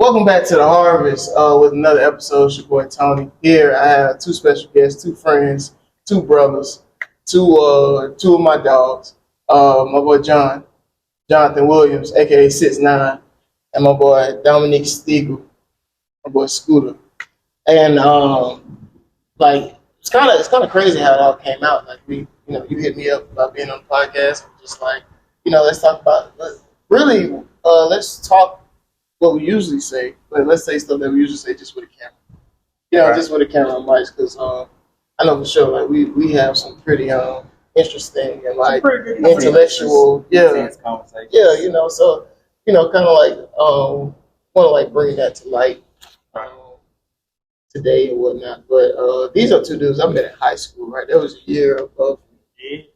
Welcome back to the Harvest with another episode. It's your boy Tony. Here I have two special guests, two friends, two brothers, two of my dogs. My boy Jonathan Williams, aka 6'9", and my boy Dominic Stegall, my boy Scooter. And like it's kind of crazy how it all came out. Like you hit me up about being on the podcast. Just like let's talk about let's talk what we usually say, but let's say stuff that we usually say just with a camera. Right. Just with a camera and mics, because I know for sure like we have some pretty interesting and like intellectual conversation. Yeah, so kind of like want to like bring that to light today and whatnot. But these are two dudes I met in high school, right? That was a year above me.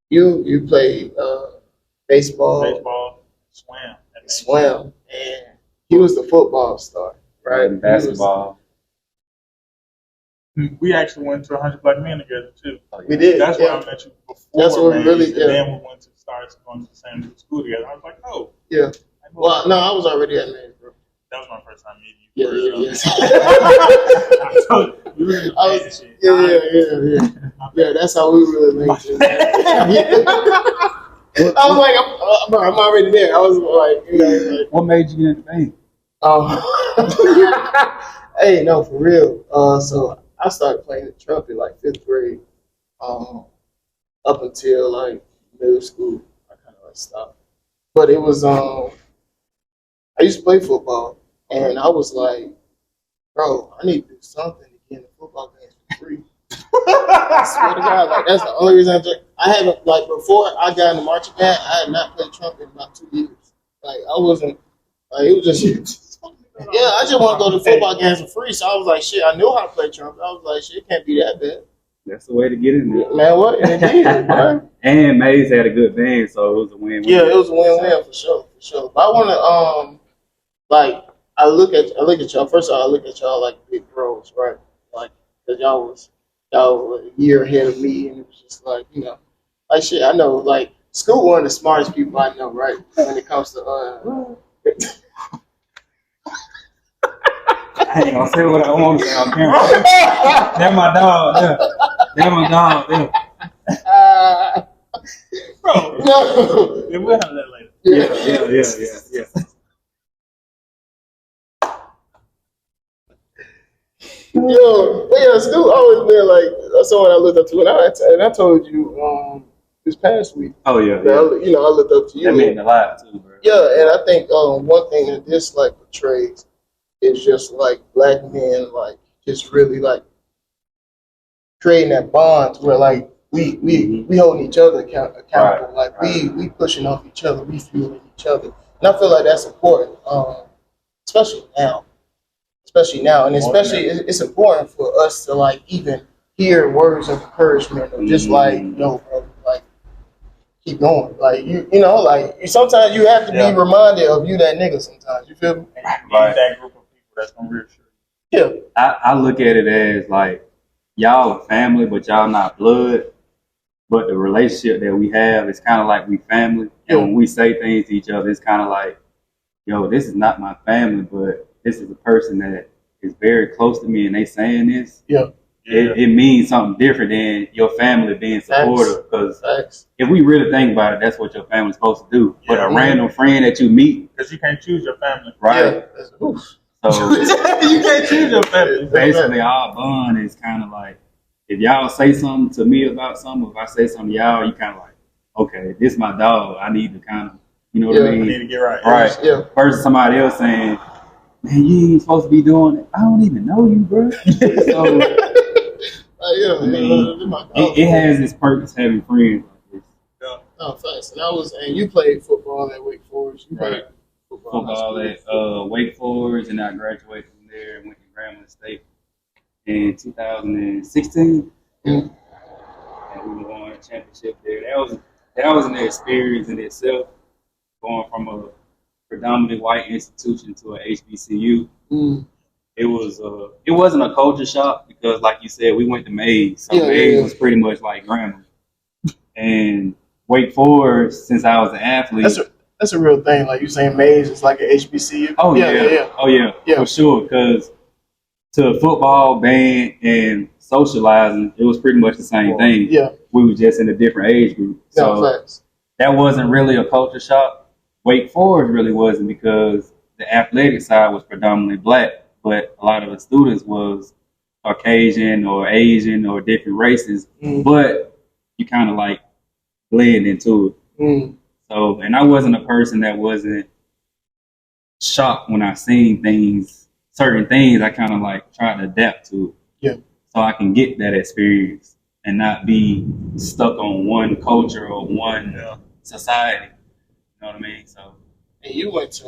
You played baseball, swam, and he was the football star, right? And basketball. We actually went to 100 Black Men together too. We did. That's where I met you before. That's what we really did. And then we went to start going to the same school together. I was like, oh. Yeah. Well, no, I was already at Maine, bro. That was my first time meeting you. Yeah, that's how we really made it. I was like, I'm already there. I was like, What made you get into Maine? Hey, no, for real. So I started playing the trumpet like 5th grade, up until like middle school. I kind of like stopped, but it was I used to play football, and I was like, bro, I need to do something to get in the football games for free. I swear to God, like that's the only reason I haven't, like, before I got into marching band, I had not played trumpet in about 2 years. Like I wasn't, like it was just I just want to go to football games for free. So I was like, shit, I knew how to play trumpet. I was like, shit, it can't be that bad. That's the way to get in there. Man, what? And it did, bro. And Maze had a good band, so it was a win-win. Yeah, it was a win-win for sure. But I want to like I look at y'all. First of all, I look at y'all like big bros, right? Like, cause y'all were a year ahead of me, and it was just like like shit. I know, like Scoot, one of the smartest people I know, right? When it comes to I ain't gonna say what I want to say on camera. That's my dog. Yeah. That's my dog. Yeah. Bro, no. we'll have that later. Yeah. Scoot always been like someone I looked up to, and I told you this past week. Oh yeah. That I looked up to you. That meant a lot too, bro. Yeah, and I think one thing that this like portrays is just like black men like just really like creating that bond where like we holding each other accountable. Right. Like we pushing off each other, we fueling each other, and I feel like that's important, especially now, and especially it's important for us to like even hear words of encouragement or just like bro, like keep going, like like sometimes you have to be reminded of you that nigga sometimes. You feel me? Right. That group of people that's gonna reassure you. Yeah. I look at it as like y'all are family, but y'all not blood. But the relationship that we have is kind of like we family. And when we say things to each other, it's kind of like, yo, this is not my family, but this is a person that is very close to me, and they saying this. Yeah. It means something different than your family being supportive. Because if we really think about it, that's what your family's supposed to do. Yeah, but a random friend that you meet, because you can't choose your family, right? Yeah. So you can't choose your family. Basically, our bond is kind of like, if y'all say something to me about something, if I say something to y'all, you kind of like, okay, this is my dog. I need to kind of, what I mean? I need to get right. Right. Yeah. Versus somebody else saying, man, you ain't supposed to be doing it. I don't even know you, bro. So, it has its purpose having friends like this. Yeah. Oh, thanks. And you played football at Wake Forest. You played football at Wake Forest, and I graduated from there and went to Grambling State in 2016. And we won a championship there. That was an experience in itself, going from a predominantly white institution to an HBCU. It wasn't a culture shock because, like you said, we went to Mays. So Mays was pretty much like Grambling. And Wake Forest, since I was an athlete, that's a real thing. Like you saying, Mays is like an HBCU. Oh yeah, for sure. Because to football, band, and socializing, it was pretty much the same thing. Yeah, we were just in a different age group. So that wasn't really a culture shock. Wake Forest really wasn't because the athletic side was predominantly black, but a lot of the students was Caucasian or Asian or different races. But you kind of like blend into it. So, and I wasn't a person that wasn't shocked when I seen things, certain things. I kind of like tried to adapt to it. Yeah. So I can get that experience and not be stuck on one culture or one society. You know what I mean? So. And you went to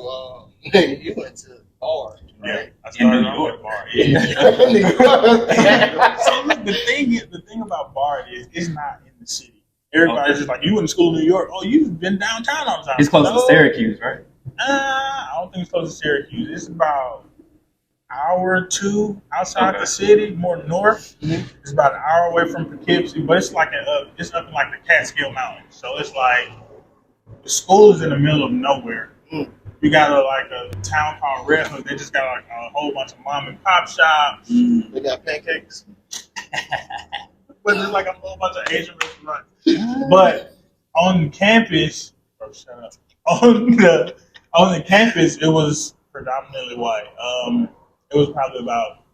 Bard, right? Yeah, I started with Bard. Yeah. So look, the thing about Bard is it's not in the city. Everybody's just like, you went to school in New York. Oh, you've been downtown all the time. It's close to Syracuse, right? I don't think it's close to Syracuse. It's about an hour or two outside the city, more north. It's about an hour away from Poughkeepsie, but it's like it's up in like the Catskill Mountains. So it's like the school is in the middle of nowhere. You got a town called Red Hook. They just got like a whole bunch of mom and pop shops. They got pancakes. But there's like a whole bunch of Asian restaurants. But on campus, shut up. On the campus, it was predominantly white. It was probably about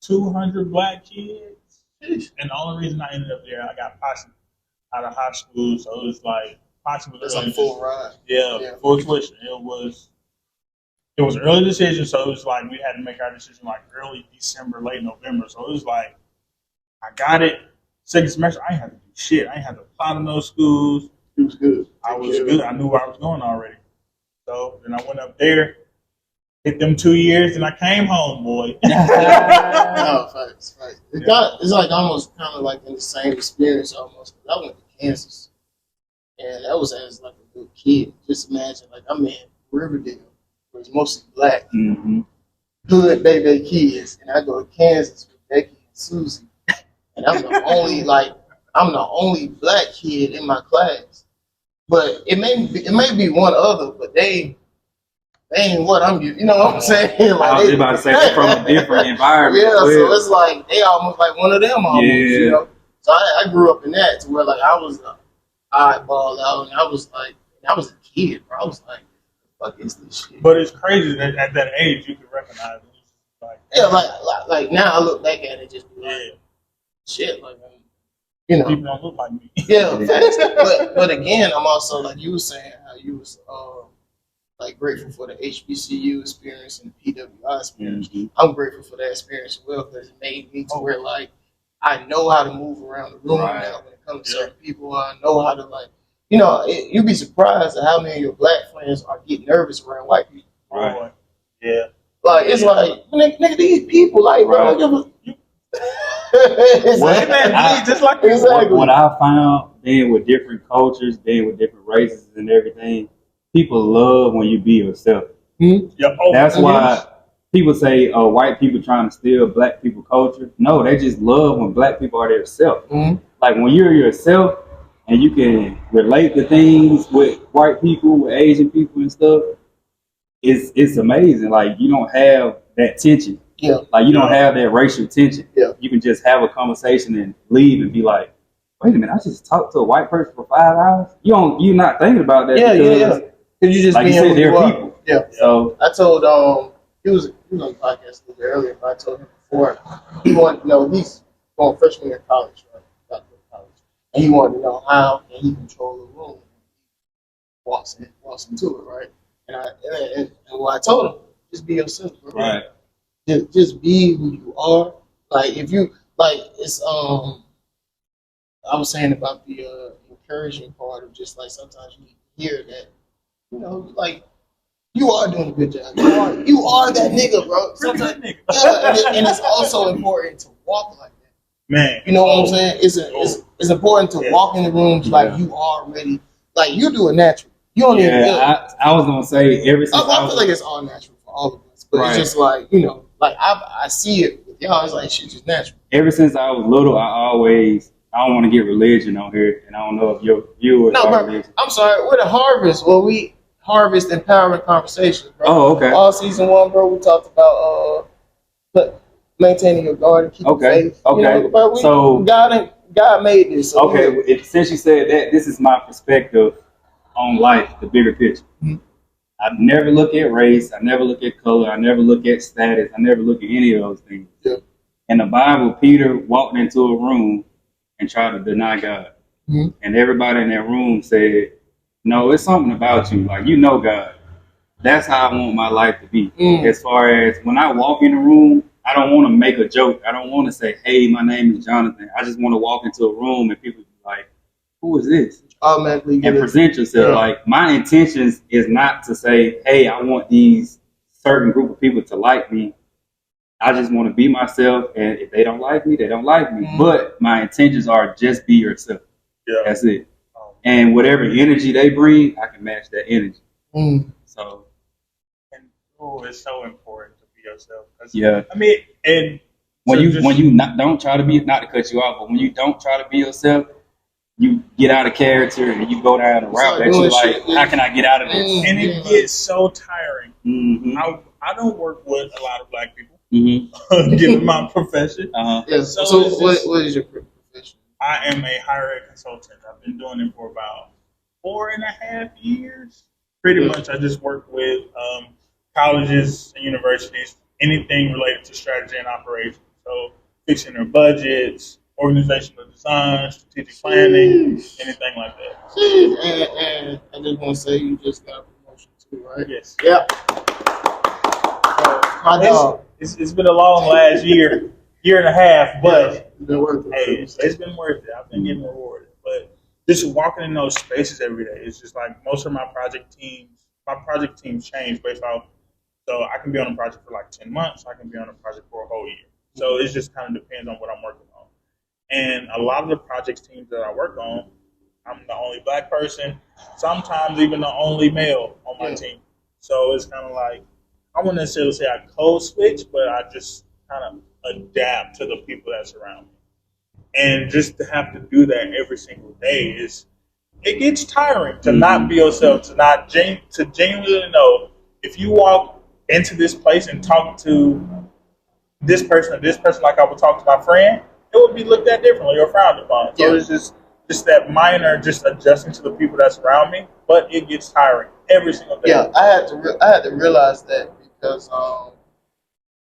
200 black kids. And the only reason I ended up there, I got posse out of high school, so it was like posse was like full ride. Yeah, full tuition. It was early decision, so it was like we had to make our decision like early December, late November. So it was like I got it. Second semester, I ain't had to do shit. I ain't had to apply to no schools. It was good. I was good. I knew where I was going already. So then I went up there, hit them 2 years, and I came home, boy. No, facts. It's like almost kind of like in the same experience almost. I went to Kansas, and that was as like a little kid. Just imagine, like I'm in Riverdale, where it's mostly black, hood baby kids, and I go to Kansas with Becky and Susie. And I'm the only black kid in my class. But it may be one other, but they ain't what I'm used. You know what I'm saying? Like I was about to say they're from a different environment. Yeah, so it's like they almost like one of them almost. Yeah. You know? So I grew up in that to where like I was an oddball out, and I was a kid, bro. I was like, fuck is this shit? But it's crazy that at that age you can recognize it. Like, like now I look back at it just be like, shit, like, you know, people don't look like me. Yeah, but again, I'm also like you were saying how you was like grateful for the HBCU experience and the PWI experience. I'm grateful for that experience as well because it made me to where like I know how to move around the room now when it comes to certain people. I know how to like, you know, you'd be surprised at how many of your black friends are getting nervous around white people. Right. Yeah. Like it's like nigga, these people like bro. Exactly. What I found being with different cultures, being with different races and everything, people love when you be yourself. That's why people say, "Oh, white people trying to steal black people culture." No, they just love when black people are themselves. Like when you're yourself and you can relate to things with white people, with Asian people and stuff. It's amazing. Like you don't have that tension. Yeah. Like you don't have that racial tension. Yeah. You can just have a conversation and leave and be like, wait a minute, I just talked to a white person for 5 hours? You're not thinking about that because you just like you said, they're people. Yeah. So I told he was on the podcast a little bit earlier, but I told him before he wanted to know he's going freshman year of college, right? About to go to college. And he wanted to know how can he control the room. Walks into it, right? And what I told him, just be yourself, bro. Right. Just be who you are. Like if you like, it's I was saying about the encouraging part of just like sometimes you hear that, you know, like you are doing a good job. You are that nigga, bro. Sometimes, and it's also important to walk like that. Man, you know what I'm saying? It's important to walk in the rooms like you are ready, like you do it natural. You don't even feel it. I was gonna say I feel like it's all natural for all of us, but it's just like, you know, like I see it with y'all. It's like shit just natural. Ever since I was little, I don't want to get religion on here, and I don't know if your viewers are religious. I'm sorry, we're the Harvest. Well, Harvest Empowerment Conversations, bro. Oh, okay. All season 1, bro, we talked about maintaining your garden, keeping faith. Okay. You know, but So God made this. So since you said that, this is my perspective on life, the bigger picture. Mm-hmm. I never look at race. I never look at color. I never look at status. I never look at any of those things. Yeah. In the Bible, Peter walked into a room and tried to deny God. Mm-hmm. And everybody in that room said, no, it's something about you. Like, you know God. That's how I want my life to be. As far as when I walk in the room, I don't want to make a joke. I don't want to say, hey, my name is Jonathan. I just want to walk into a room and people be like, who is this? Automatically and present yourself. Like, my intentions is not to say, hey, I want these certain group of people to like me. I just want to be myself, and if they don't like me, they don't like me. But my intentions are just be yourself. Yeah. That's it. And whatever energy they bring, I can match that energy. So, and it's so important to be yourself. Yeah. I mean, and when you don't try to be, not to cut you off, but when you don't try to be yourself, you get out of character and you go down a route that you like, how can I get out of this? And it gets so tiring. Mm-hmm. I don't work with a lot of black people, given my profession. Yeah. So what is your profession? I am a higher ed consultant. I've been doing it for about 4.5 years. Pretty much, I just work with colleges and universities, anything related to strategy and operations. So fixing their budgets, organizational design, strategic planning, anything like that. And I just want to say you just got a promotion too, right? Yes. Yeah. My dog. It's been a long last year and a half, but it's been worth it. Hey, it's been worth it. I've been getting rewarded. But just walking in those spaces every day, it's just like most of my project teams change based off. So I can be on a project for like 10 months. I can be on a project for a whole year. So it just kind of depends on what I'm working on. And a lot of the projects teams that I work on, I'm the only black person, sometimes even the only male on my team. So it's kind of like, I wouldn't necessarily say I code switch, but I just kind of adapt to the people that surround me. And just to have to do that every single day it gets tiring to not be yourself, to genuinely know if you walk into this place and talk to this person or this person like I would talk to my friend, it would be looked at differently or frowned upon. So it's just that minor, just adjusting to the people that surround me, but it gets tiring every single day. Yeah, I had to realize that because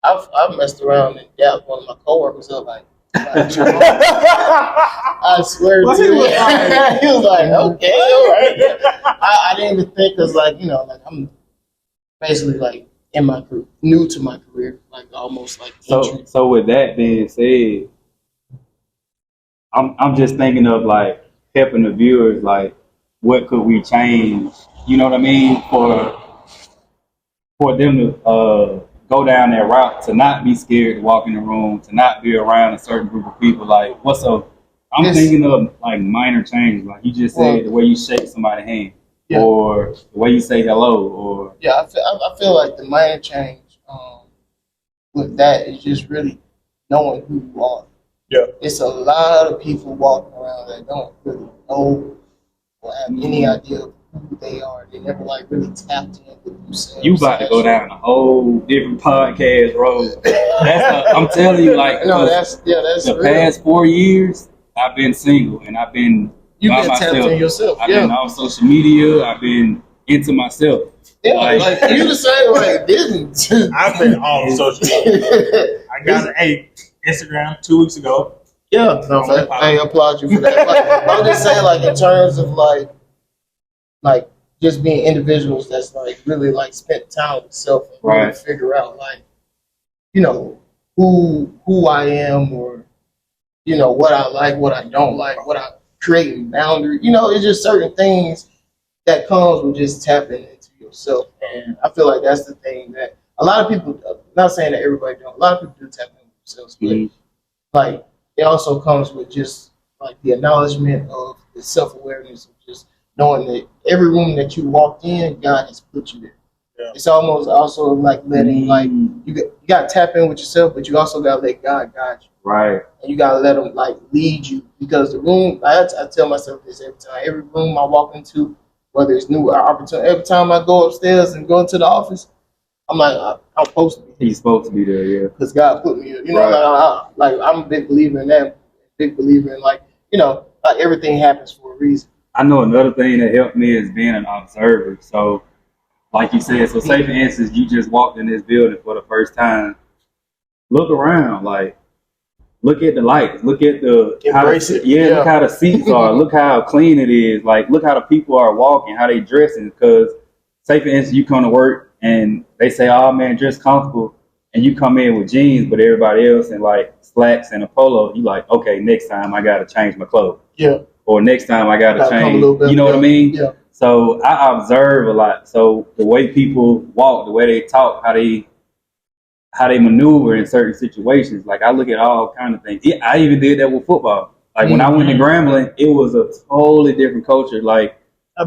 I've messed around and dabbed one of my coworkers up like I swear to you. He was like, okay, all right. I didn't even think because like I'm basically like in my career, new to my career, like almost like so with that being said, I'm just thinking of like helping the viewers, like what could we change, you know what I mean, for them to go down that route, to not be scared to walk in the room, to not be around a certain group of people. Like I'm thinking of like minor changes, like you just said, the way you shake somebody's hand, or the way you say hello, or I feel like the minor change with that is just really knowing who you are. Yeah, it's a lot of people walking around that don't really know or have any idea of who they are. They never like really tapped in with themselves. You about to go down a whole different podcast road. I'm telling you, like that's the real. past 4 years I've been single and I've been by myself. Tapped in yourself. I've been on social media. I've been into myself. Yeah, like you the same way. Didn't I've been on social media. I got Instagram 2 weeks ago. Yeah, no, I applaud you for that. Like, I'm just saying, like in terms of like just being individuals that's like really like spent time with self and really figure out like who I am, or what I like, what I don't like, what I create boundaries. It's just certain things that comes with just tapping into yourself, and I feel like that's the thing that a lot of people. Not saying that everybody don't. A lot of people do tap into themselves, but like it also comes with just like the acknowledgement of the self-awareness of just knowing that every room that you walked in, God has put you there. Yeah. It's almost also like letting like you got to tap in with yourself, but you also got to let God guide you. Right. And you got to let Him like lead you, because the room. I tell myself this every time. Every room I walk into, whether it's new opportunity. Every time I go upstairs and go into the office, I'm like, I'm supposed to be. He's supposed to be there, yeah. Because God put me here. You know, Right. like I'm a big believer in that. Big believer in like everything happens for a reason. I know another thing that helped me is being an observer. So, like you said, so say for instance, you just walked in this building for the first time. Look around, like look at the lights, look at the Embrace it. look how the seats are, look how clean it is, like look how the people are walking, how they dressing. Because say for instance, you come to work and they say, "Oh man, dress comfortable," and you come in with jeans, but everybody else in like slacks and a polo. You like, okay, next time I gotta change my clothes. Yeah. Or next time I gotta Gotta come a change. little bit You know what I mean? Yeah. So I observe a lot. So the way people walk, the way they talk, how they maneuver in certain situations. Like I look at all kind of things. I even did that with football. Like when I went to Grambling, it was a totally different culture. Like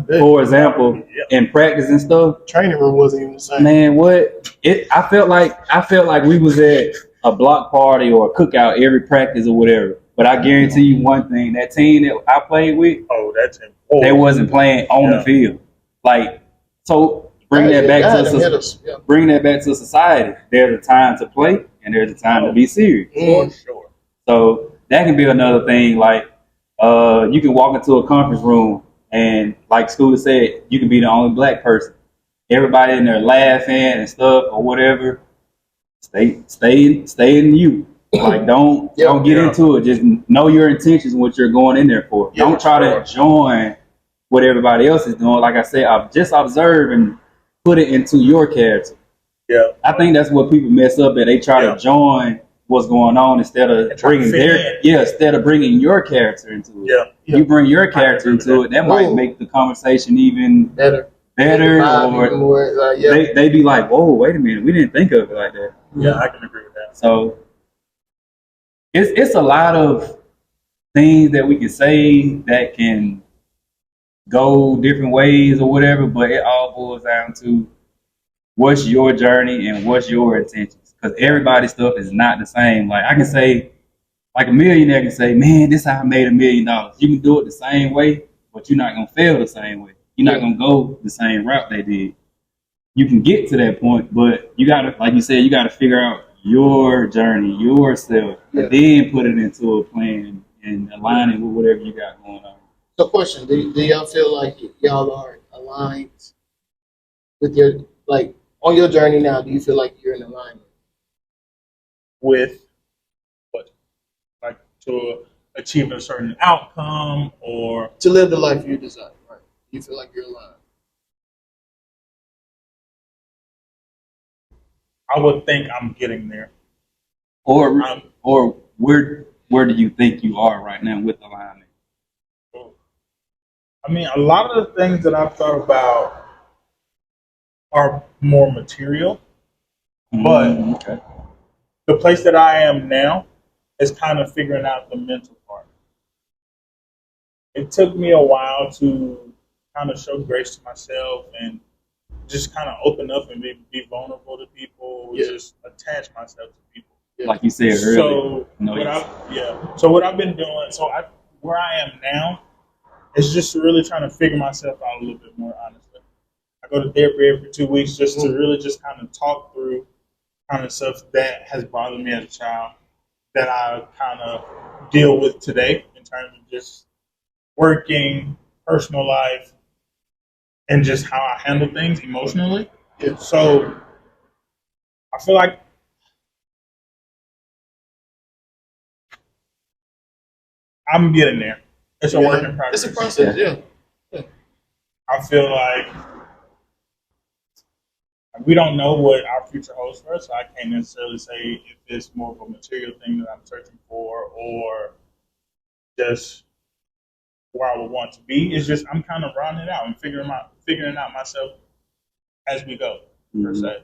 for example, in practice and stuff, training room wasn't even the same. Man, what it? I felt like we was at a block party or a cookout every practice or whatever. But I guarantee you one thing: that team that I played with, that's important. They wasn't playing on the field. Like so. Bring that back to society. There's a time to play and there's a time to be serious. For sure. So that can be another thing. Like you can walk into a conference room and, like Scooter said, you can be the only black person. Everybody in there laughing and stuff or whatever. Stay in you. Like don't get into it. Just know your intentions and what you're going in there for. Don't try to join what everybody else is doing. Like I said, just observe and put it into your character. Yeah, I think that's what people mess up at. They try to join what's going on instead of bringing bringing your character into it. Yeah, you bring your character into it. That might make the conversation even better. Or more, they be like, "Whoa, wait a minute, we didn't think of it like that." Yeah, I can agree with that. So it's a lot of things that we can say that can go different ways or whatever, but it all boils down to what's your journey and what's your intentions. Because everybody's stuff is not the same. Like I can say, like a millionaire can say, "Man, this is how I made $1 million." You can do it the same way, but you're not gonna fail the same way. You're not gonna go the same route they did. You can get to that point, but you gotta, like you said, you gotta figure out your journey, yourself, and then put it into a plan and align it with whatever you got going on. So, question: Do y'all feel like y'all are aligned with your on your journey now? Do you feel like you're in alignment with what, like to achieve a certain outcome or to live the life you desire? Right? Do you feel like you're aligned? I would think I'm getting there. Or where do you think you are right now with alignment? I mean, a lot of the things that I've thought about are more material, but the place that I am now is kind of figuring out the mental part. It took me a while to kind of show grace to myself and just kind of open up and be vulnerable to people, just attach myself to people. Like you said earlier. So what I've been doing, where I am now, is just really trying to figure myself out a little bit more, honestly. I go to therapy every 2 weeks just to really just kind of talk through kind of stuff that has bothered me as a child that I kind of deal with today in terms of just working, personal life, and just how I handle things emotionally. So I feel like I'm getting there. It's a work in progress. It's a process, I feel like we don't know what our future holds for us, so I can't necessarily say if it's more of a material thing that I'm searching for or just where I would want to be. It's just I'm kind of rounding it out and figuring out myself as we go, per se.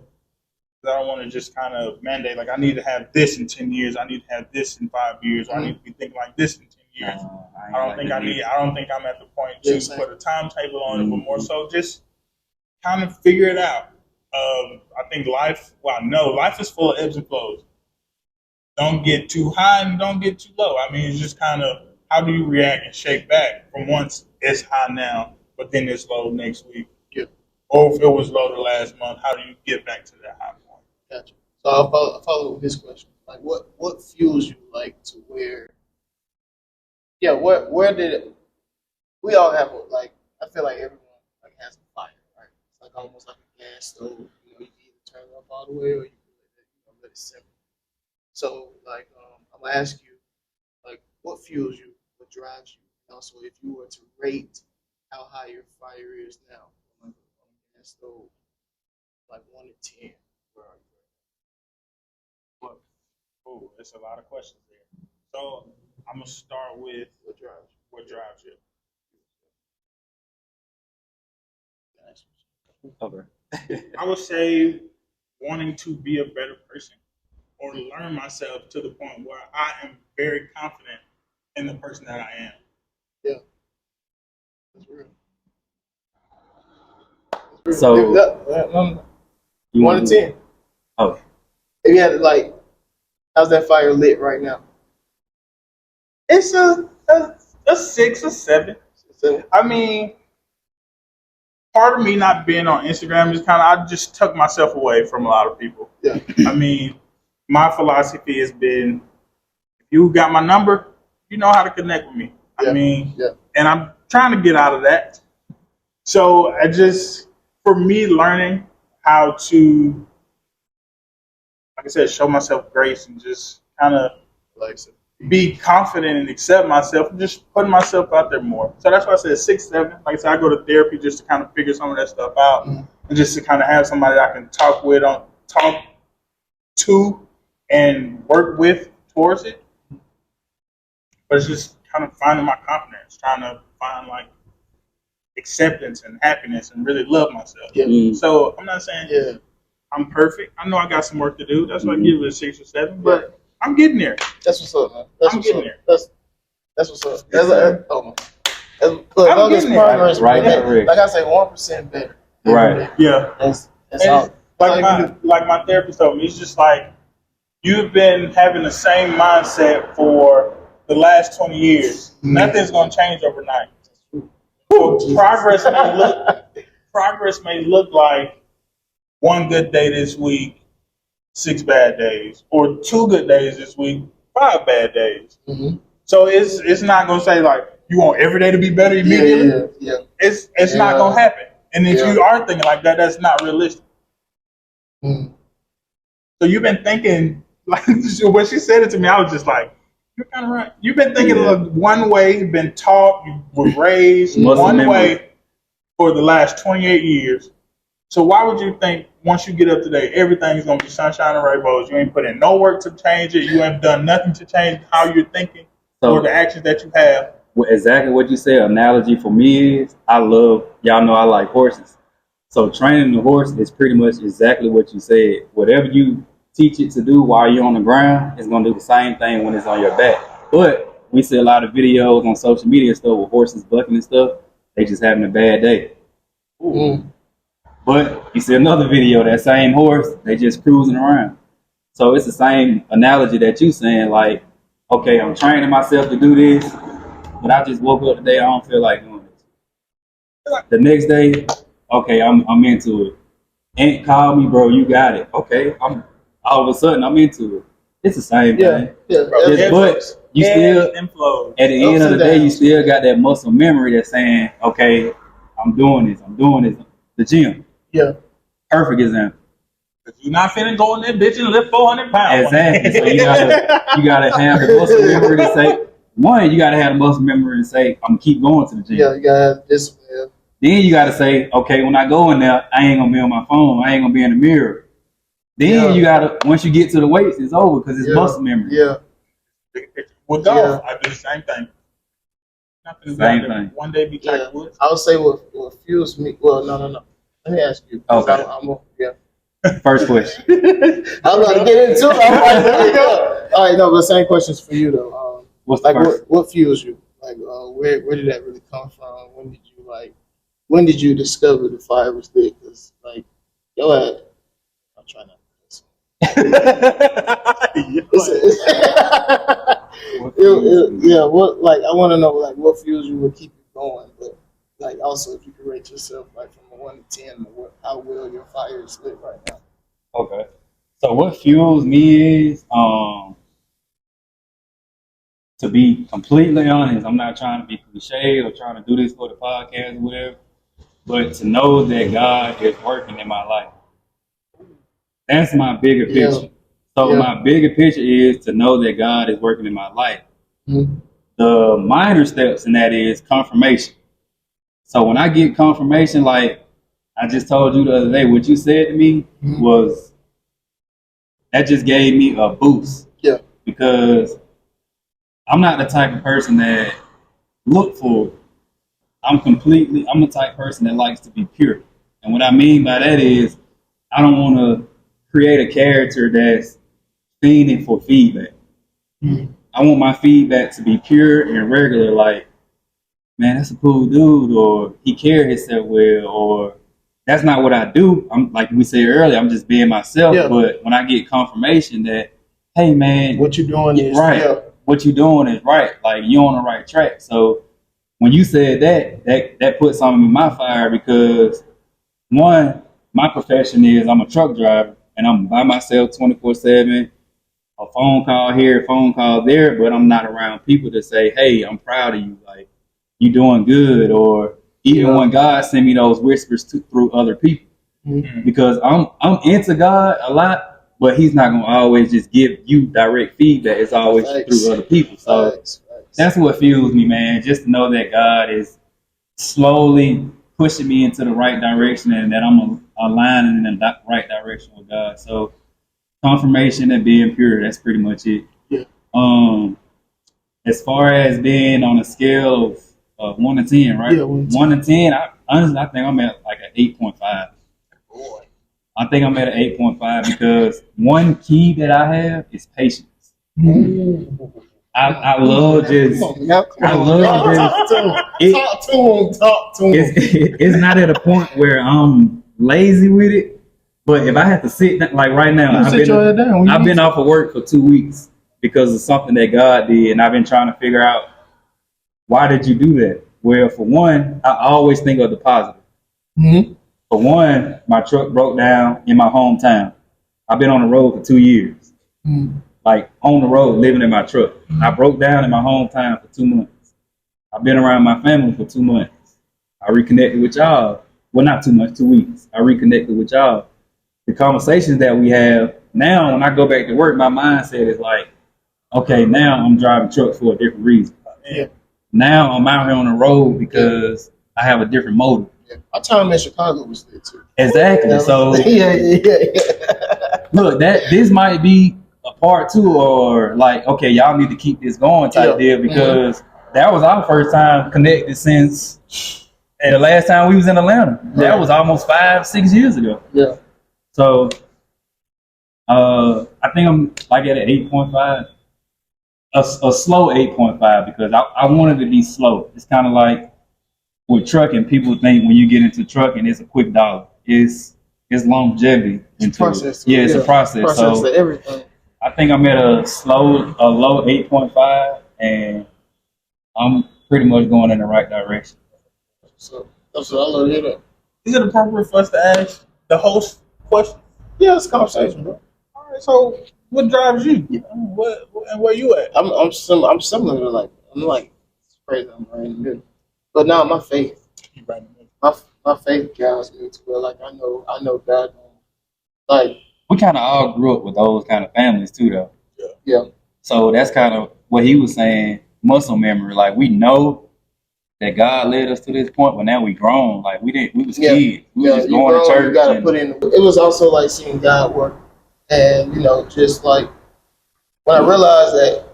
I don't want to just kind of mandate, like, I need to have this in 10 years, I need to have this in 5 years, or I need to be thinking like this in 10 years. I don't think I'm at the point to put a timetable on it, but more so just kind of figure it out. I think life is full of ebbs and flows. Don't get too high and don't get too low. I mean, it's just kind of how do you react and shake back from once it's high now but then it's low next week. Yeah. Or if it was low the last month, how do you get back to that high point? Gotcha. So I'll follow with this question. Like, what fuels you like to where? Yeah, where did it, we all have like I feel like everyone like has a fire, right? It's like almost like a gas stove. You know, you can either turn it up all the way or you can let it simmer. So like I'm gonna ask you like what fuels you, what drives you, and also if you were to rate how high your fire is now on a gas stove, like 1 to 10, where are you? Oh, there's a lot of questions there. So I'm gonna start with What drives you? what drives you. Nice. Okay. I would say wanting to be a better person or learn myself to the point where I am very confident in the person that I am. Yeah, that's real. So you 1 to 10. Oh, If you had to, like, how's that fire lit right now? It's a 6 or 7. So, I mean, part of me not being on Instagram is kind of I just took myself away from a lot of people. yeah, I mean, my philosophy has been, if you got my number, you know how to connect with me. Yeah. I mean, yeah, and I'm trying to get out of that. So for me, learning how to, like I said, show myself grace and just kind of like so. be confident and accept myself and just putting myself out there more. So that's why I said 6, 7. Like I said, I go to therapy just to kind of figure some of that stuff out and just to kind of have somebody that I can talk to and work with towards it. But it's just kind of finding my confidence, trying to find like acceptance and happiness and really love myself. Yeah. So I'm not saying Yeah, I'm perfect. I know I got some work to do. That's why I give it a 6 or 7. But I'm getting there. that's what's up, man. That's I'm what's getting up. there. That's what's up. Oh my. Look, I'm all this getting there. progress, Right, man. right. Like I say, 1% better. Right. Yeah. That's And all. like my therapist told me, it's just like you've been having the same mindset for the last 20 years. Nothing's gonna change overnight. So progress may look like 1 good day this week, 6 bad days, or 2 good days this week, 5 bad days. Mm-hmm. So it's not gonna say like you want every day to be better immediately. Yeah. It's not gonna happen. And if you are thinking like that, that's not realistic. Mm. So you've been thinking, like when she said it to me, I was just like, you're kind of right. You've been thinking like one way, you've been taught, you were raised one way for the last 28 years. So why would you think once you get up today, everything's going to be sunshine and rainbows? You ain't put in no work to change it. You ain't done nothing to change how you're thinking or the actions that you have. Exactly what you said. Analogy for me is y'all know I like horses. So training the horse is pretty much exactly what you said. Whatever you teach it to do while you're on the ground, it's going to do the same thing when it's on your back. But we see a lot of videos on social media and stuff with horses bucking and stuff. They just having a bad day. But you see another video, that same horse, they just cruising around. So it's the same analogy that you saying, like, okay, I'm training myself to do this, but I just woke up today, I don't feel like doing this. The next day, okay, I'm into it. Aunt called me, bro, you got it. Okay, all of a sudden I'm into it. It's the same thing. But you still, at the end of the day, you still got that muscle memory that's saying, okay, I'm doing this. The gym. Yeah. Perfect example. You're not finna go in that bitch and lift 400 pounds. Exactly. So you gotta have the muscle memory to say, one, you gotta have the muscle memory to say, I'm keep going to the gym. Yeah, you gotta have discipline. Then you gotta say, okay, when I go in there, I ain't gonna be on my phone, I ain't gonna be in the mirror. Then you gotta, once you get to the weights, it's over because it's muscle memory. Yeah. With golf, I do the same thing. Same thing. One day be Tiger Woods. I would say what fuels me. Well, no. Let me ask you. Okay. First question. I'm about to get into it. All right, no, but same questions for you though. What's the first? What fuels you? Like, where did that really come from? When did you discover the fire was lit? Because like, I'm trying not to. Yeah, what, like, I want to know, like, what fuels you would keep you going, but like also if you could rate yourself like from a 1 to 10, how well your fire is lit right now. Okay. So what fuels me is, to be completely honest, I'm not trying to be cliche or trying to do this for the podcast or whatever, but to know that God is working in my life. That's my bigger picture. So my bigger picture is to know that God is working in my life. Mm-hmm. The minor steps in that is confirmation. So when I get confirmation, like I just told you the other day, what you said to me was, that just gave me a boost. Yeah. Because I'm not the type of person that look for it. I'm the type of person that likes to be pure. And what I mean by that is, I don't want to create a character that's fiending for feedback. Mm-hmm. I want my feedback to be pure and regular, like, man, that's a cool dude, or he carries himself well, or that's not what I do. I'm like we said earlier, I'm just being myself. Yeah. But when I get confirmation that, hey man, what you're doing is right. Yeah. What you're doing is right. Like you're on the right track. So when you said that put something in my fire, because one, my profession is I'm a truck driver and I'm by myself 24/7. A phone call here, a phone call there, but I'm not around people to say, hey, I'm proud of you. Like, you doing good. Or even when God sent me those whispers through other people. Mm-hmm. Because I'm into God a lot, but he's not going to always just give you direct feedback. It's always through other people. So that's what fuels me, man. Just to know that God is slowly pushing me into the right direction and that I'm aligning in the right direction with God. So confirmation and being pure, that's pretty much it. Yeah. As far as being on a scale of 1 to 10, right? Yeah, 1 to 10, honestly, I think I'm at like an 8.5. Boy. I think I'm at an 8.5 because one key that I have is patience. Mm. I love just. Talk to him. It's not at a point where I'm lazy with it. But if I had to sit down, like right now, I've been off of work for 2 weeks because of something that God did, and I've been trying to figure out, why did you do that? Well, for one, I always think of the positive. Mm-hmm. For one, my truck broke down in my hometown. I've been on the road for 2 years, like on the road, living in my truck. Mm-hmm. I broke down in my hometown for 2 months. I've been around my family for 2 months. I reconnected with y'all. Well, not 2 months, 2 weeks. I reconnected with y'all. The conversations that we have now, when I go back to work, my mindset is like, okay, now I'm driving trucks for a different reason. Yeah. Now I'm out here on the road because I have a different motive. Yeah. Our time in Chicago was there too. Exactly. Yeah. So look, this might be a part 2, or like, okay, y'all need to keep this going type deal, because that was our first time connected since, and the last time we was in Atlanta. That was almost 5-6 years ago. Yeah. So, I think I'm like at an 8.5, a slow 8.5, because I wanted to be slow. It's kind of like with trucking, people think when you get into trucking, it's a quick dollar. It's longevity. It's a process. Yeah, it's a process. So to everything. I think I'm at a low 8.5, and I'm pretty much going in the right direction. So that's what I love to hear that. Is it appropriate for us to ask the host question? Yeah, it's a conversation, bro. All right, so what drives you? Yeah. And where you at? I'm similar to like, it's crazy, I'm right in the middle. But now my faith. Right in the middle. My faith guides me to where like I know God. Like we kind of all grew up with those kind of families too, though. Yeah. So that's kind of what he was saying, muscle memory. Like we know that God led us to this point, but now we grown. Like we was kids. We was just going to church. You gotta put in. It was also like seeing God work, and just like when I realized that,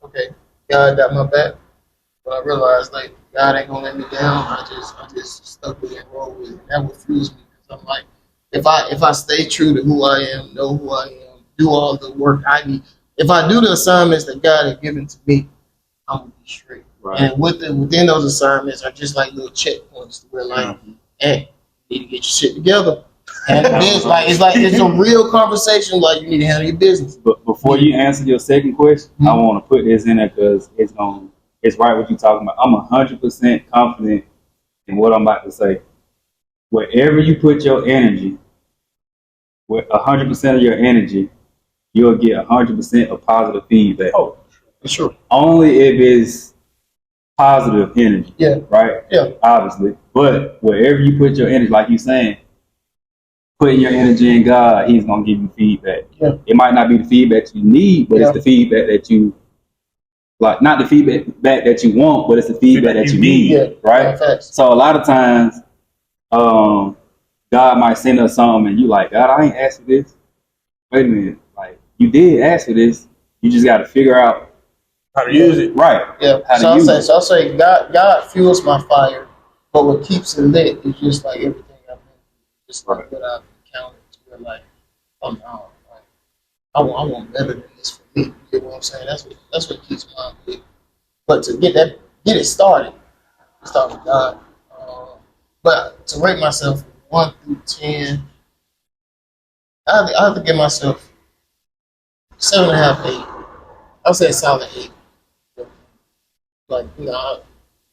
okay, God got my back. But I realized like God ain't gonna let me down. I just stuck with it and rolled with it. And that would fuse me, because I'm like, if I stay true to who I am, know who I am, do all the work I need. If I do the assignments that God has given to me, I'm gonna be straight. Right. And within those assignments are just like little checkpoints where like, hey, you need to get your shit together. And it's a real conversation. Like you need to handle your business. But before you answer your second question, I want to put this in there because it's right what you're talking about. I'm 100% confident And what I'm about to say, wherever you put your energy, with 100% of your energy, you'll get 100% of positive feedback. Oh, for sure. Only if it's positive energy. Yeah. Right? Yeah. Obviously. But wherever you put your energy, like you're saying, putting your energy in God, He's gonna give you feedback. Yeah. It might not be the feedback you need, but it's the feedback that you like, not the feedback that you want, but it's the feedback that you need. Yeah. Right? So a lot of times, God might send us something and you like, God, I ain't asked for this. Wait a minute. Like, you did ask for this. You just got to figure out how to use it. Right. Yeah. So I'll say God fuels my fire, but what keeps it lit is just like everything I've been through. Just like what I've encountered. Where like, oh no, like, I want better than this for me. You get what I'm saying? That's what keeps mine lit. But to get it started, start with God. But to rate myself 1 through 10, I have to give myself 7.5, 8. I'll say a solid 8. Like, you know,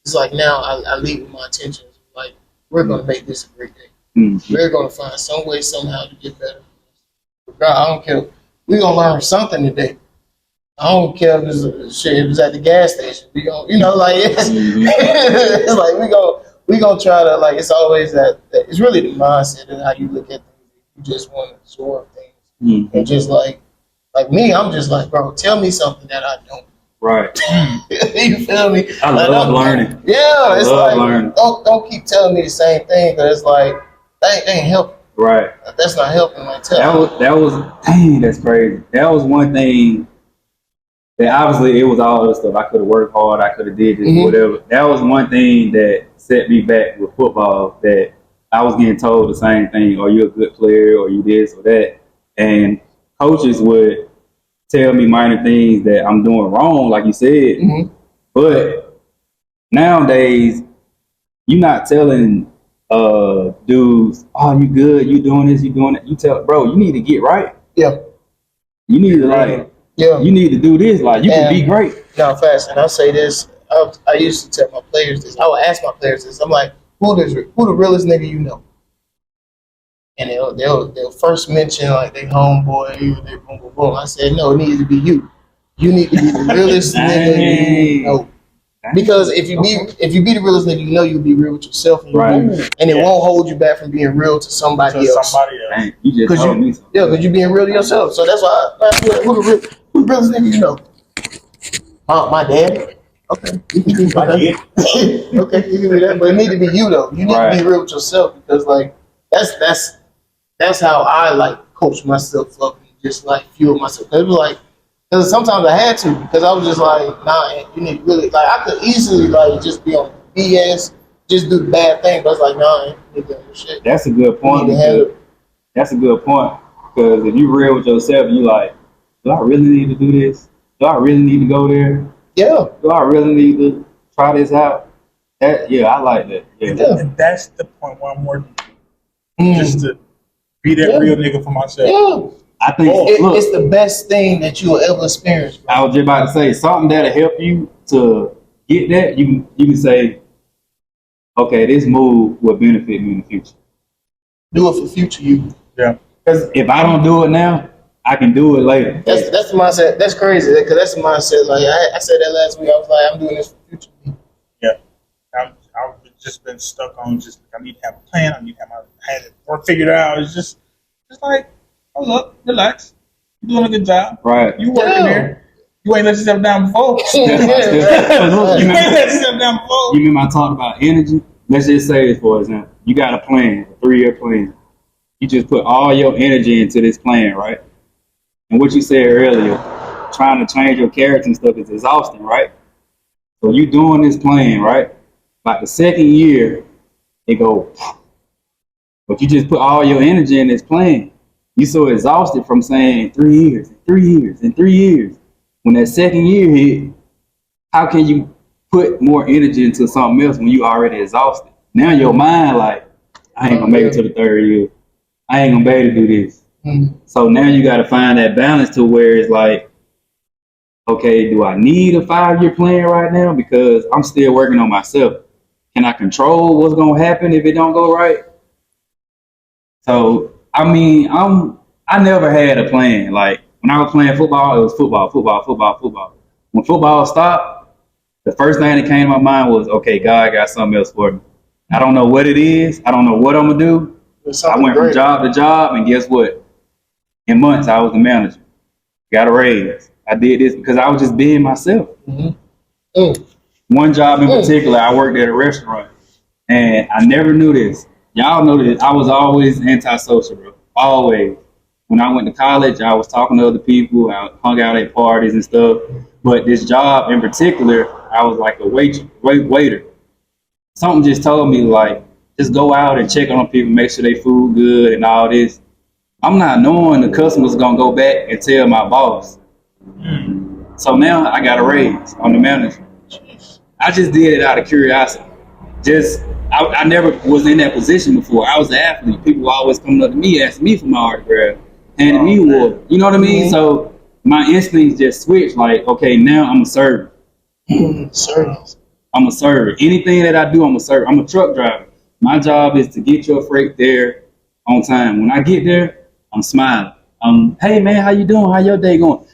it's like now I lead with my intentions. Like, we're going to make this a great day. Mm-hmm. We're going to find some way, somehow to get better. God, I don't care. We're going to learn something today. I don't care if it's at the gas station. We going, you know, like, it's like we gonna try to, like, it's always that it's really the mindset and how you look at things. You just want to absorb things. Mm-hmm. And just like me, I'm just like, bro, tell me something that I don't. Right. You feel me? I love learning. Yeah, it's like learning. Don't keep telling me the same thing, because it's like that ain't helping. Right. That's not helping. Like, that was dang, that's crazy. That was one thing that obviously it was all other stuff. I could have worked hard. I could have did this, whatever. That was one thing that set me back with football, that I was getting told the same thing. Or you're a good player, or you this or that. And coaches would tell me minor things that I'm doing wrong, like you said. Mm-hmm. But nowadays, you're not telling dudes, oh, you good, you doing this, you doing that. You tell, bro, you need to get right. Yeah. You need to, like, you need to do this. Like, you can be great. Now, fast, and I'll say this. I used to tell my players this. I would ask my players this. I'm like, who the realest nigga you know? And they'll first mention, like, they homeboy, they boom, boom, boom. I said, no, it needs to be you. You need to be the realest nigga you know. Because if you be the realest nigga you know, you'll be real with yourself, and it won't hold you back from being real to somebody else. Dang, you just told me something. Yeah, because you're being real to yourself. So that's why who the realest nigga you know? My dad. Okay. You can be my dad. Okay, you can be that, but it need to be you though. You need to be real with yourself, because like that's how I like coach myself up and just like fuel myself. It was like, because sometimes I had to, because I was just like, nah, you need to really, like, I could easily like just be on BS, just do the bad thing, but I was like, nah, you need to do shit. That's a good point. That's a good point, because if you're real with yourself, you like, do I really need to do this? Do I really need to go there? Yeah. Do I really need to try this out? I like that. Yeah. And that's the point where I'm working. Just to be that real nigga for myself. Yeah. I think it's the best thing that you will ever experience, bro. I was just about to say, something that'll help you to get that. You can say, okay, this move will benefit me in the future. Do it for future you. Yeah. Because if I don't do it now, I can do it later. That's the mindset. That's crazy, because that's the mindset. Like I said that last week. I was like, I'm doing this for future me. Yeah. I've just been stuck on just like, I need to have a plan. I need to have it or figured out. It's just like, oh look, relax. You're doing a good job. Right. You working there. You ain't let yourself down before. You ain't let yourself down before. You remember I talked about energy? Let's just say this, for example. You got a plan, a 3-year plan. You just put all your energy into this plan, right? And what you said earlier, trying to change your character and stuff is exhausting, right? So you doing this plan, right? About the second year, it go, but you just put all your energy in this plan. You so exhausted from saying 3 years, and 3 years, and 3 years. When that second year hit, how can you put more energy into something else when you already exhausted? Now your mind like, I ain't gonna make it to the 3rd year. I ain't gonna be able to do this. Mm-hmm. So now you got to find that balance to where it's like, okay, do I need a 5-year plan right now? Because I'm still working on myself. can I control what's gonna happen if it don't go right? So I mean, I never had a plan. Like when I was playing football, it was football, football, football, football. When football stopped, the first thing that came to my mind was, okay, God got something else for me. I don't know what it is. I don't know what I'm gonna do. I went from job to job, and guess what? In months, I was the manager. Got a raise. I did this because I was just being myself. One job in particular, I worked at a restaurant, and I never knew this. Y'all know this. I was always antisocial, bro. Always. When I went to college, I was talking to other people. I hung out at parties and stuff. But this job in particular, I was like a waiter. Something just told me, like, just go out and check on people, make sure they food good and all this. I'm not knowing the customer's gonna go back and tell my boss. So now I got a raise. I'm the manager. I just did it out of curiosity. I never was in that position before. I was an athlete. People were always coming up to me, asking me for my autograph, handing me water. You know what I mean? So my instincts just switched. Like, okay, now I'm a server. I'm a server. Anything that I do, I'm a server. I'm a truck driver. My job is to get your freight there on time. When I get there, I'm smiling. Hey man, how you doing? How your day going?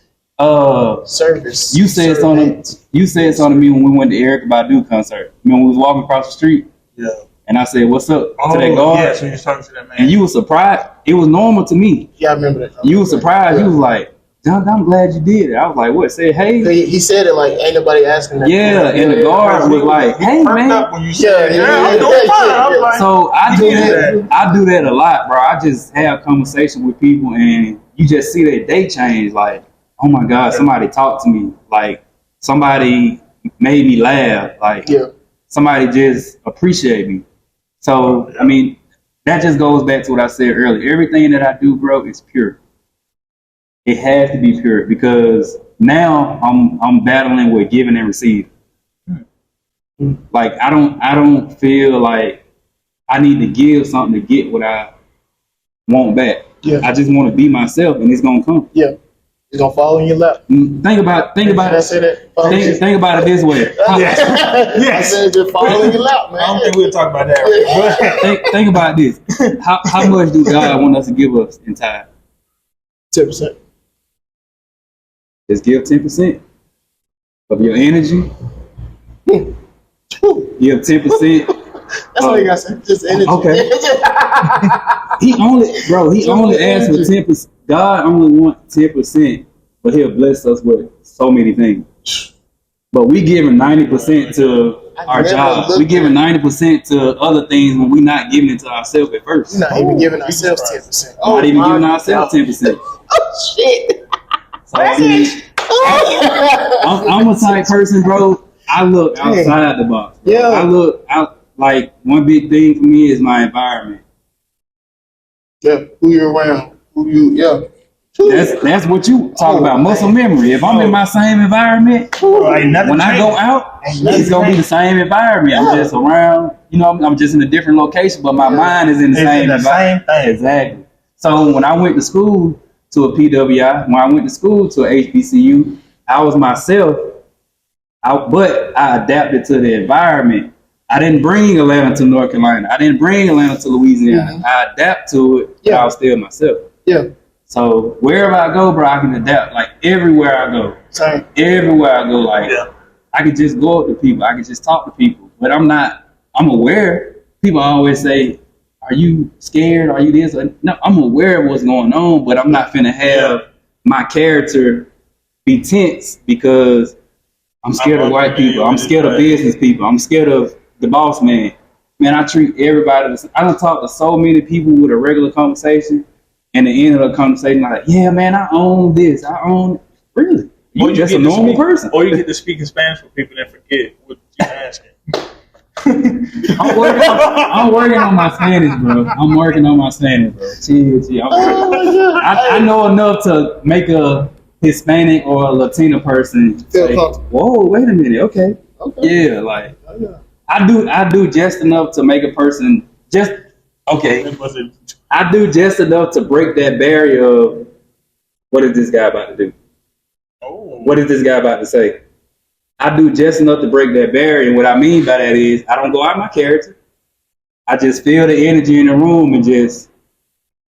Service. You said something. You said something to me when we went to Erykah Badu concert. When we was walking across the street. Yeah. And I said, "What's up?" to that guard. Yeah. So you was talking to that man. And you were surprised. It was normal to me. Yeah, I remember that. You were surprised. You was like, "John, I'm glad you did it." I was like, "What?" Say, "Hey." He said it like ain't nobody asking that. Yeah, and the guard was like, "Hey man." Up when you said, I'm doing fine. I was like, So I do that. I do that a lot, bro. I just have conversation with people, and you just see their day change. Like, oh my God, somebody talked to me. Like, somebody made me laugh. Like, somebody just appreciate me. So, I mean, that just goes back to what I said earlier. Everything that I do, bro, is pure. It has to be pure because now I'm battling with giving and receiving. Like, I don't feel like I need to give something to get what I want back. Yeah. I just want to be myself, and it's gonna come. Yeah. It's gonna fall in your lap. Think about it. I say that? Think about it this way. Yes. I said just fall in your lap, man. I don't think we'll talk about that. Right? think about this. How much do God want us to give us in tithe? 10%. Just give 10% of your energy. Give 10%. That's all you gotta say. Just energy. Okay. He only asked for 10%. God only wants 10%, but He'll bless us with so many things. But we giving 90% to our job. We giving 90% to other things when we not giving it to ourselves at first. We're not even giving ourselves 10%. Not even giving ourselves 10%. Oh shit! So, I mean, I'm a type person, bro. I look outside the box. Bro. Yeah. I look out. Like, one big thing for me is my environment. Yeah, who you're around. That's what you talk about, muscle memory. If I'm in my same environment, when I go out, it's gonna be the same environment. I'm just around, I'm just in a different location, but my mind is in the same environment. Exactly. So when I went to school to a PWI, when I went to school to a HBCU, I was myself, but I adapted to the environment. I didn't bring Atlanta to North Carolina. I didn't bring Atlanta to Louisiana. I adapt to it, but I was still myself. Yeah. So wherever I go, bro, I can adapt. Like, everywhere I go. Same. Everywhere I go, like, I can just go up to people. I can just talk to people. But I'm aware. People always say, are you scared? Are you this? No, I'm aware of what's going on, but I'm not finna have my character be tense because I'm scared of white people. I'm scared of business people. I'm scared of the boss man. Man, I treat everybody the same. I don't talk to so many people with a regular conversation, and the end of the conversation, I'm like, yeah, man, I own this. I own really. You're just a normal person. Or you get to speak in Spanish for people that forget what you're asking. I'm working on my Spanish, bro. Chill. I know enough to make a Hispanic or a Latino person say, whoa, wait a minute, okay. Yeah, like, I do just enough to make a person I do just enough to break that barrier of, what is this guy about to do? What is this guy about to say? I do just enough to break that barrier. And what I mean by that is I don't go out my character. I just feel the energy in the room and just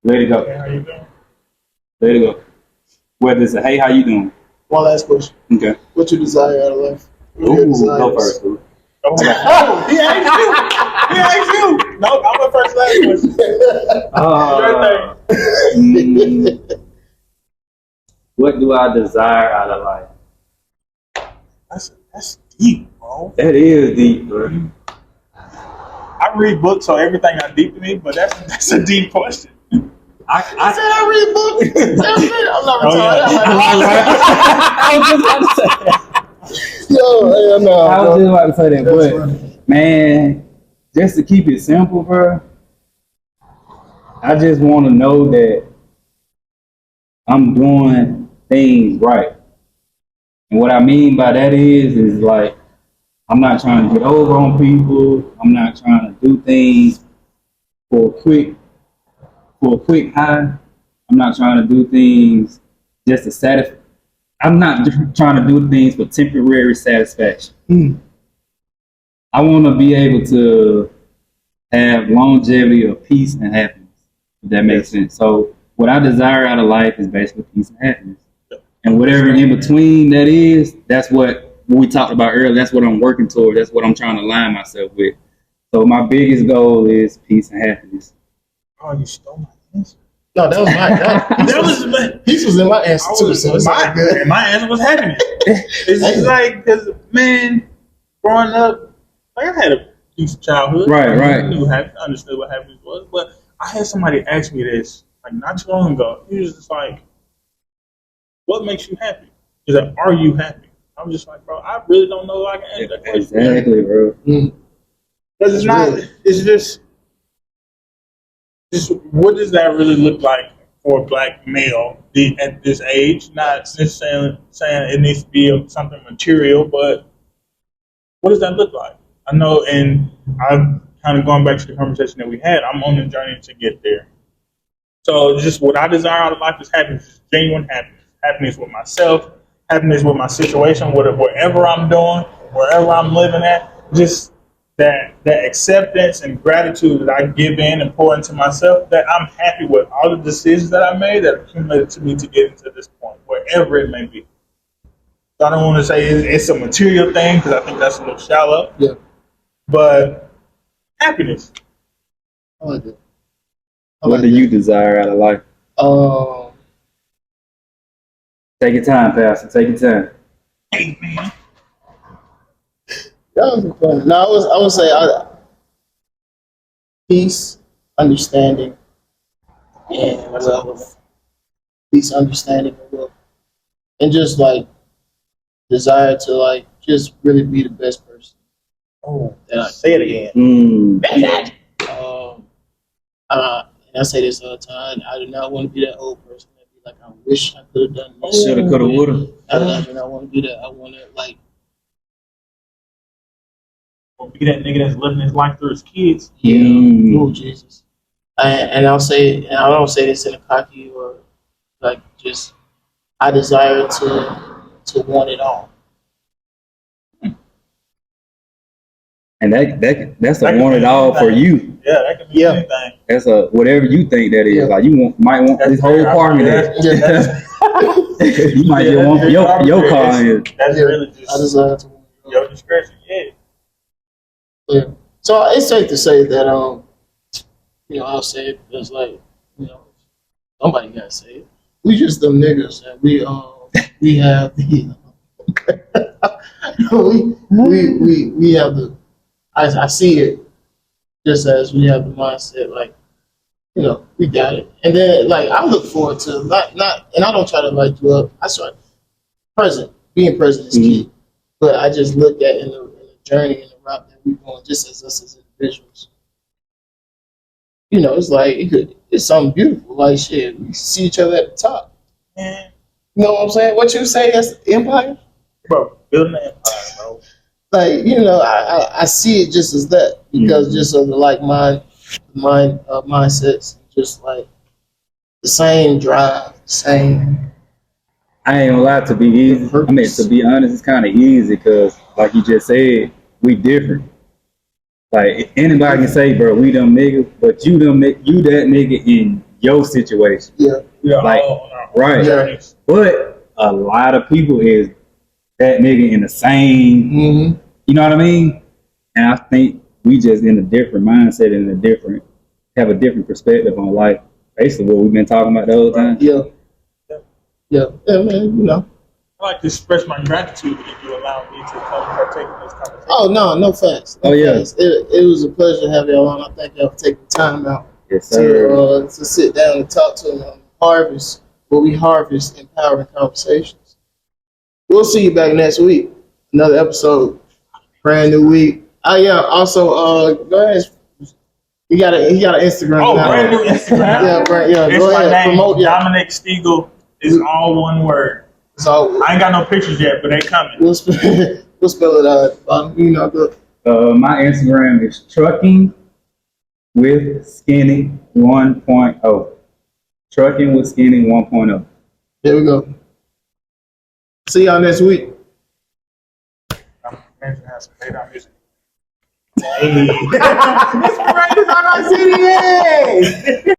let it go. Hey, how you doing? Let it go. Whether it's a hey, how you doing? One last question. Okay. What you desire out of life? Ooh, go first, boo. Oh, he asked you. He asked you. No, I'm the first last question. What do I desire out of life? That's deep, bro. That is deep, bro. I read books, so everything not deep to me, but that's a deep question. I said I read books. That's it. I'm not Oh, retarded. I was just about to say that. Yo, hell no. I was just about to say that, That's but funny. man, just to keep it simple, bro. I just want to know that I'm doing things right, and what I mean by that is like I'm not trying to get over on people. I'm not trying to do things for a quick high. I'm not trying to do things just to satisfy. I'm not trying to do things for temporary satisfaction. I want to be able to have longevity of peace and happiness, if that makes sense. So what I desire out of life is basically peace and happiness. And whatever in between that is, that's what we talked about earlier. That's what I'm working toward. That's what I'm trying to align myself with. So my biggest goal is peace and happiness. Oh, you stole my answer. No, that was Peace was in my answer too, so it's all good. My answer was happiness. It's just like, because, man, growing up, like I had a decent childhood. Right. I understood what happiness was, but I had somebody ask me this, like, not too long ago. He was just like, what makes you happy? He's like, are you happy? I'm just like, bro, I really don't know if I can answer that question. Exactly, bro. Because it's not, it's just, what does that really look like for a black male at this age? Not just saying it needs to be something material, but what does that look like? I know, and I'm kind of going back to the conversation that we had. I'm on the journey to get there. So just what I desire out of life is happiness, genuine happiness. Happiness with myself, happiness with my situation, wherever I'm doing, wherever I'm living at. Just that acceptance and gratitude that I give in and pour into myself, that I'm happy with all the decisions that I made that accumulated to me to get into this point, wherever it may be. So I don't want to say it's a material thing because I think that's a little shallow. Yeah. But happiness. I like that. What do you desire out of life? Take your time, Pastor. Take your time. Hey, man. That was fun. No, I would say peace, understanding, and wealth. Peace, understanding, and wealth, and just like desire to like just really be the best person. Oh, That say it again. And I say this all the time. I do not want to be that old person that be like, I wish I could have done this. Shoulda, coulda, woulda. I do not want to be that. I want to like. Or be that nigga that's living his life through his kids. Yeah. Oh Jesus. And I'll say, and I don't say this in a cocky or like just. I desire to want it all. And that's a want it all for you. Yeah, that can be anything. That's a whatever you think that is. Yeah. Like you might want That's this whole fair. car in there. You might just want your car in here. That's really just I desire to want it all. your discretion. Yeah. So it's safe to say that I'll say it because like, somebody gotta say it. We just them niggas and we have the we have the I see it just as we have the mindset like, we got it. And then like I look forward to not and I don't try to like you up. I try being present is key. But I just look at in the journey and the route that we're going just as us as individuals. It's like it's something beautiful. Like shit, we see each other at the top. Man. You know what I'm saying? What you say that's empire? Bro, building an empire, bro. Like, I see it just as that because just of the like mindsets, just like the same drive, same. I ain't gonna lie, to be easy. I mean, to be honest, it's kind of easy because, like you just said, we different. Like anybody can say, bro, we them niggas, but you that nigga in your situation. Yeah. We are Like, all on our own right. journeys. But a lot of people is that nigga in the same, you know what I mean? And I think we just in a different mindset and have a different perspective on life. Basically what we've been talking about the whole time. Yeah. Yeah, man, you know. I like to express my gratitude if you allow me to come partake in this conversation. Oh, no facts. No facts. It was a pleasure to have y'all on. I thank y'all for taking time out to sit down and talk to them on Harvest, where we harvest empowering conversations. We'll see you back next week. Another episode, brand new week. Oh yeah. Also, go ahead. He got an Instagram. Oh, now. brand new Instagram. Yeah. It's Go my ahead. name, Promote. Dominic Stegall. It's all one word. So I ain't got no pictures yet, but they coming. we'll spell it out. You know, good. My Instagram is trucking with skinny 1.0. Trucking with skinny 1.0. There we go. See y'all next week. I'm going to have some playdown music. It's right, it's on our city.